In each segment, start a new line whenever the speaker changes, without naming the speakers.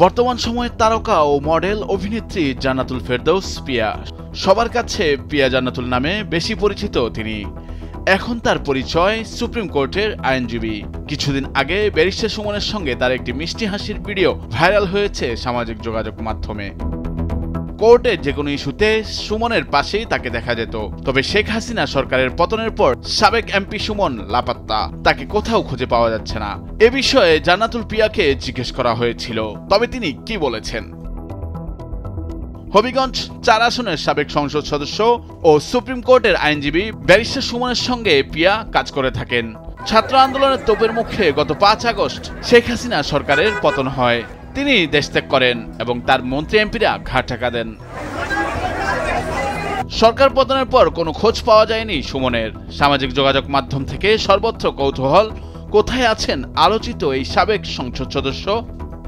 বর্তমান সময়ের তারকা ও মডেল অভিনেত্রী জান্নাতুল ফেরদৌস পিয়া। সবার কাছে পিয়া জান্নাতুল নামে বেশি পরিচিত তিনি। এখন তার পরিচয় সুপ্রিম কোর্টের আইনজীবী। কিছুদিন আগে ব্যারিস্টার সুমনের সঙ্গে তার একটি মিষ্টি হাসির ভিডিও ভাইরাল হয়েছে সামাজিক যোগাযোগ মাধ্যমে। কোর্টের যে কোনো ইস্যুতে সুমনের পাশেই তাকে দেখা যেত। তবে শেখ হাসিনা সরকারের পতনের পর সাবেক এমপি সুমন লাপাত্তা, তাকে কোথাও খুঁজে পাওয়া যাচ্ছে না। এ বিষয়ে জান্নাতুল পিয়াকে জিজ্ঞেস করা হয়েছিল, তবে তিনি কি বলেছেন? হবিগঞ্জ ৪ আসনের সাবেক সংসদ সদস্য ও সুপ্রিম কোর্টের আইনজীবী ব্যারিস্টার সুমনের সঙ্গে পিয়া কাজ করে থাকেন। ছাত্র আন্দোলনের তোপের মুখে গত ৫ আগস্ট শেখ হাসিনা সরকারের পতন হয়। তিনি দেশত্যাগ করেন এবং তার মন্ত্রী এমপিরা ঘাড় ঢাকা দেন। সরকার পতনের পর কোনো খোঁজ পাওয়া যায়নি সুমনের। সামাজিক যোগাযোগ মাধ্যম থেকে সর্বত্র কৌতূহল, কোথায় আছেন আলোচিত এই সাবেক সংসদ সদস্য?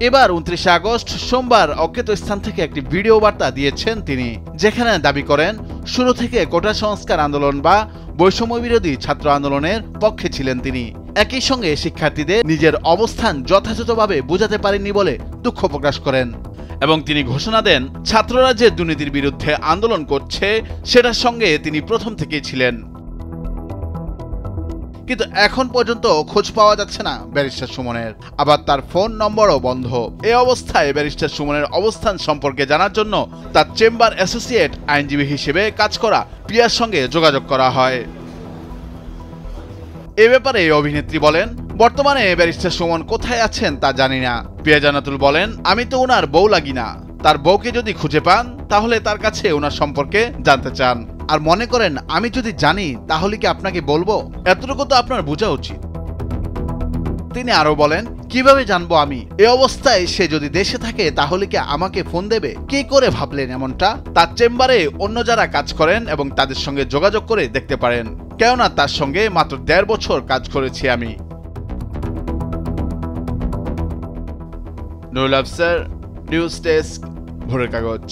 এবার ২৯ আগস্ট সোমবার অজ্ঞাত স্থান থেকে একটি ভিডিও বার্তা দিয়েছেন তিনি, যেখানে দাবি করেন শুরু থেকে কোটা সংস্কার আন্দোলন বা বৈষম্য বিরোধী ছাত্র আন্দোলনের পক্ষে ছিলেন তিনি। একই সঙ্গে শিক্ষার্থীদের নিজের অবস্থান যথাযথভাবে বোঝাতে পারেননি বলে দুঃখ প্রকাশ করেন এবং তিনি ঘোষণা দেন ছাত্ররা যে দুর্নীতির বিরুদ্ধে আন্দোলন করছে সেটার সঙ্গে তিনি প্রথম থেকেই ছিলেন। কিন্তু এখন পর্যন্ত খোঁজ পাওয়া যাচ্ছে না ব্যারিস্টার সুমনের, আবার তার ফোন নম্বরও বন্ধ। এই অবস্থায় ব্যারিস্টার সুমনের অবস্থান সম্পর্কে জানার জন্য তার চেম্বার অ্যাসোসিয়েট আইনজীবী হিসেবে কাজ করা পিয়ার সঙ্গে যোগাযোগ করা হয়। এ ব্যাপারে অভিনেত্রী বলেন, বর্তমানে ব্যারিস্টার সুমন কোথায় আছেন তা জানি না। পিয়া জান্নাতুল বলেন, আমি তো ওনার বউ লাগি না। তার বউকে যদি খুঁজে পান তাহলে তার কাছে ওনার সম্পর্কে জানতে চান। আর মনে করেন আমি যদি জানি তাহলে কি আপনাকে বলবো? এতটুকু তো আপনার বোঝা উচিত। তিনি আরো বলেন, কিভাবে জানবো আমি? এ অবস্থায় সে যদি দেশে থাকে তাহলে কি আমাকে ফোন দেবে? কি করে ভাবলেন এমনটা? তার চেম্বারে অন্য যারা কাজ করেন এবং তাদের সঙ্গে যোগাযোগ করে দেখতে পারেন, কেননা তার সঙ্গে মাত্র ১.৫ বছর কাজ করেছি আমি। নুরুল আফসার, নিউজ ডেস্ক, ভোরের কাগজ।